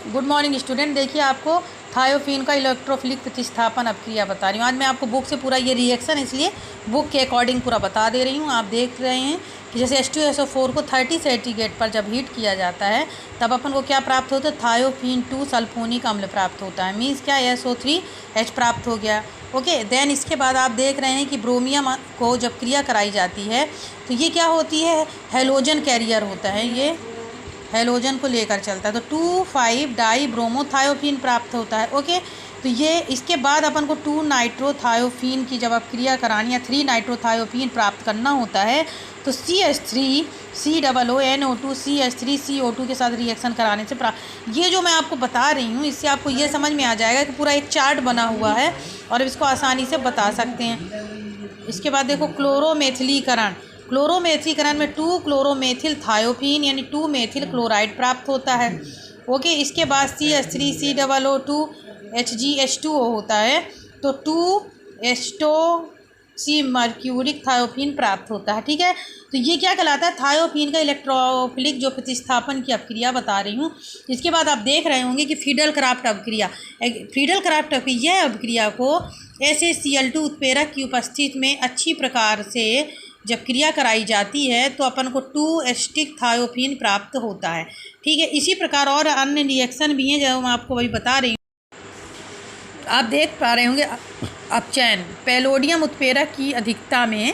Good morning student. देखिए आपको thiophene का इलेक्ट्रोफिलिक प्रतिस्थापन अपक्रिया बता रही हूँ। आज मैं आपको बुक से पूरा ये रिएक्शन इसलिए बुक के अकॉर्डिंग पूरा बता दे रही हूँ। आप देख रहे हैं कि जैसे H2SO4 को 30 सेंटीग्रेड पर जब हीट किया जाता है तब अपन को क्या प्राप्त होता है, थायोफीन 2 सल्फोनिक अम्ल प्राप्त होता है। मीन्स क्या, SO3H प्राप्त हो गया। ओके, देन इसके बाद आप देख रहे हैं कि ब्रोमियम को जब क्रिया कराई जाती है तो ये क्या होती है, हेलोजन कैरियर होता है, ये हेलोजन को लेकर चलता है, तो 2,5 डाई ब्रोमोथायोफीन प्राप्त होता है। ओके, तो ये इसके बाद अपन को 2 नाइट्रोथायोफीन की जब आप क्रिया करानी या 3 नाइट्रोथायोफीन प्राप्त करना होता है तो CH3 COO CH3 CO2 के साथ रिएक्शन कराने से प्राप्त। ये जो मैं आपको बता रही हूँ इससे आपको ये समझ में आ जाएगा कि पूरा एक चार्ट बना हुआ है और इसको आसानी से बता सकते हैं। इसके बाद देखो क्लोरोमेथिलीकरण। क्लोरोमेथिलीकरण में 2 क्लोरोमेथिल थायोफीन यानी 2 मेथिल क्लोराइड प्राप्त होता है। ओके, इसके बाद CH3 COO2 HgH2O होता है तो 2 एस्टो सी मर्क्यूरिक थायोफीन प्राप्त होता है। ठीक है, तो ये क्या कहलाता है, थायोफीन का इलेक्ट्रोफिलिक जो प्रतिस्थापन की अपक्रिया बता रही हूँ। इसके बाद आप देख रहे होंगे कि फ्रीडल क्राफ्ट अपक्रिया। फ्रीडल क्राफ्ट अपक्रिया, यह अपक्रिया को SaCl2 उत्प्रेरक की उपस्थिति में अच्छी प्रकार से जब क्रिया कराई जाती है तो अपन को 2 एस्टिक थायोफीन प्राप्त होता है। ठीक है, इसी प्रकार और अन्य रिएक्शन भी हैं जो मैं आपको वही बता रही हूँ। आप देख पा रहे होंगे अपचयन, पैलोडियम उत्प्रेरक की अधिकता में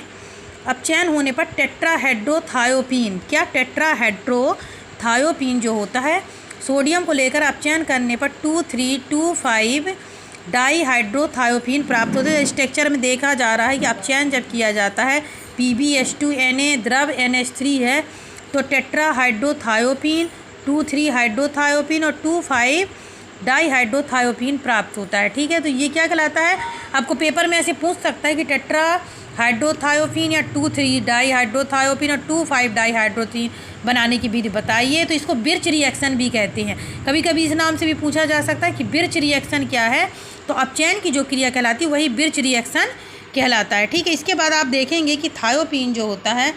अपचयन होने पर टेट्राहेड्रोथायोपीन, क्या टेट्राहेड्रोथायोपीन जो होता है सोडियम को लेकर अपचयन करने पर 2,3,2,5 डाईहाइड्रोथायोपीन प्राप्त होते हैं। स्ट्रक्चर में देखा जा रहा है कि अपचयन जब किया जाता है PbH2Na द्रव NH3 है तो टेट्राहाइड्रोथायोपीन 2,3 हाइड्रोथायोपीन और 2,5 डाईहाइड्रोथायोपीन प्राप्त होता है। ठीक है, तो ये क्या कहलाता है, आपको पेपर में ऐसे पूछ सकता है कि टेट्रा हाइड्रोथायोपीन या 2,3 डाईहाइड्रोथायोपीन और 2,5 डाईहाइड्रोथीन बनाने की विधि बताइए। तो इसको बिर्च रिएक्शन भी कहते हैं। कभी कभी इस नाम से भी पूछा जा सकता है कि बिर्च रिएक्शन क्या है, तो अपचयन की जो क्रिया कहलाती है वही बिर्च रिएक्शन कहलाता है। ठीक है, इसके बाद आप देखेंगे कि थायोपीन जो होता है,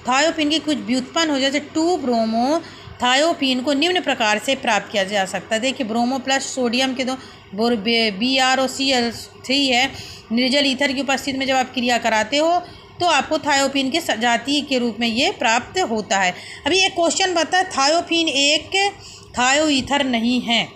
थायोपीन की कुछ व्युत्पन्न हो जैसे 2 ब्रोमो थायोपीन को निम्न प्रकार से प्राप्त किया जा सकता है। देखिए ब्रोमो प्लस सोडियम के दो BrOCl3 है, निर्जल ईथर की उपस्थिति में जब आप क्रिया कराते हो तो आपको थायोपीन के जाति के रूप में ये प्राप्त होता है। अभी एक क्वेश्चन बता, थायोपीन एक थायो ईथर नहीं है।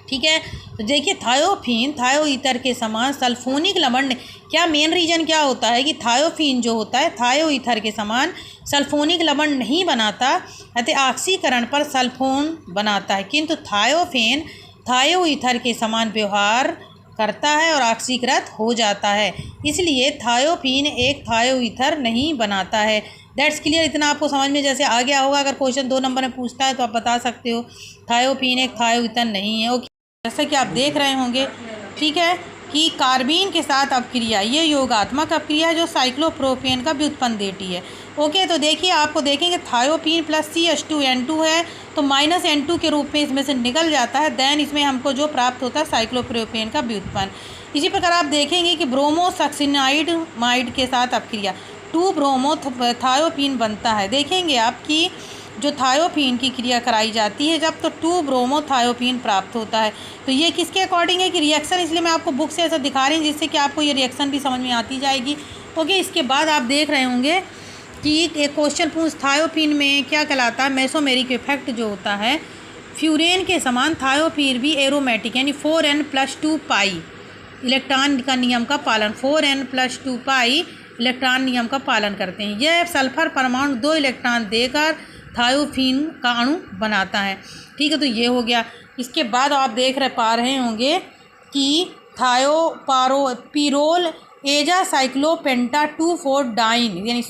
ठीक है, तो देखिए थायोफीन थायो ईथर के समान सल्फोनिक लवण, क्या मेन रीजन क्या होता है कि थायोफीन जो होता है थायो ईथर के समान सल्फोनिक लवण नहीं बनाता, अतः ऑक्सीकरण पर सल्फोन बनाता है, किंतु थायोफेन थायो ईथर के समान व्यवहार करता है और ऑक्सीकृत हो जाता है, इसलिए थायोफीन एक थायो ईथर नहीं बनाता है। दैट्स क्लियर, इतना आपको समझ में जैसे आ गया होगा। अगर क्वेश्चन 2 नंबर में पूछता है तो आप बता सकते हो थायोफीन एक थायो ईथर नहीं है। ओके, जैसा कि आप देख रहे होंगे, ठीक है, कि कार्बीन के साथ अपक्रिया, ये योगात्मक अपक्रिया है जो साइक्लोप्रोपेन का व्युत्पन्न देती है। ओके, तो देखिए आपको देखेंगे थायोपीन प्लस CH2N2 है तो -N2 के रूप में इसमें से निकल जाता है। देन इसमें हमको जो प्राप्त होता है साइक्लोप्रोपेन का व्युत्पन्न। इसी प्रकार आप देखेंगे कि ब्रोमोसक्सिनाइड माइड के साथ अपक्रिया 2 ब्रोमो थायोपीन बनता है। देखेंगे आप कि जो थायोपीन की क्रिया कराई जाती है जब तो 2 ब्रोमोथायोपीन प्राप्त होता है। तो ये किसके अकॉर्डिंग है कि रिएक्शन, इसलिए मैं आपको बुक से ऐसा दिखा रही हूँ जिससे कि आपको ये रिएक्शन भी समझ में आती जाएगी। ओके, इसके बाद आप देख रहे होंगे कि एक क्वेश्चन पूछ, थायोपीन में क्या कहलाता है, मेसोमेरिक इफेक्ट जो होता है फ्यूरेन के समान थायोपीन भी एरोमेटिक यानी 4n+2 पाई इलेक्ट्रॉन का नियम का पालन 4n+2 पाई इलेक्ट्रॉन नियम का पालन करते हैं। यह सल्फर परमाणु 2 इलेक्ट्रॉन देकर थायोफीन का अणु बनाता है। ठीक है, तो ये हो गया। इसके बाद आप देख पा रहे होंगे कि पिरोल एजा साइक्लोपेंटा 2,4 डाइन यानी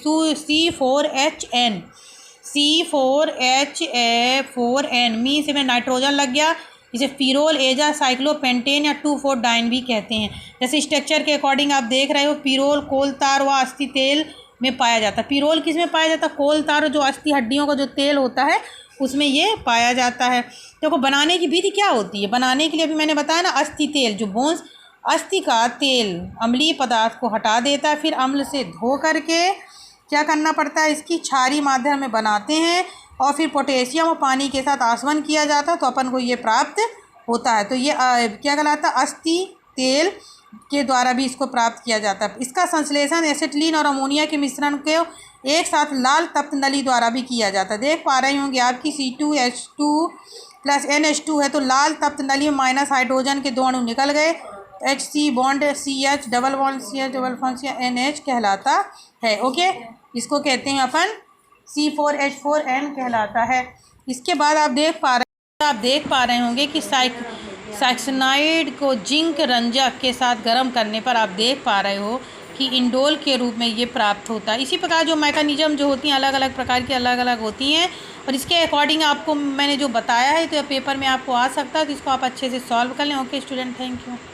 C4H4n मीन से में नाइट्रोजन लग गया, इसे पिरोल एजा साइक्लोपेंटेन या 2,4 डाइन भी कहते हैं। जैसे स्ट्रक्चर के अकॉर्डिंग आप देख रहे हो, पिरोल कोल तार व अस्थि तेल में पाया जाता है। पिरोल किस में पाया जाता है, कोल तार जो अस्थि हड्डियों का जो तेल होता है उसमें ये पाया जाता है। देखो बनाने की विधि क्या होती है, बनाने के लिए अभी मैंने बताया ना, अस्थि तेल जो बोन्स अस्थि का तेल अम्लीय पदार्थ को हटा देता है, फिर अम्ल से धो करके क्या करना पड़ता है, इसकी क्षारीय माध्यम में बनाते हैं और फिर पोटेशियम और पानी के साथ आसवन किया जाता है तो अपन को ये प्राप्त होता है। तो ये क्या कहलाता है, अस्थि तेल के द्वारा भी इसको प्राप्त किया जाता है। इसका संश्लेषण एसिटिलीन और अमोनिया के मिश्रण को एक साथ लाल तप्त नली द्वारा भी किया जाता है। देख पा रहे होंगे आपकी C2H2 प्लस NH2 है तो लाल तप्त नली में माइनस हाइड्रोजन के दो अणु निकल गए, HC bond CH double bond CH double bond CH NH कहलाता है। ओके, इसको कहते हैं अपन C4H4N कहलाता है। इसके बाद आप देख पा रहे होंगे कि साइक्साइनाइड को जिंक रंजक के साथ गर्म करने पर आप देख पा रहे हो कि इंडोल के रूप में ये प्राप्त होता है। इसी प्रकार जो मैकेनिज्म जो होती हैं अलग अलग प्रकार की अलग अलग होती हैं और इसके अकॉर्डिंग आपको मैंने जो बताया है तो पेपर में आपको आ सकता है, तो इसको आप अच्छे से सॉल्व कर लें। Okay student, thank you.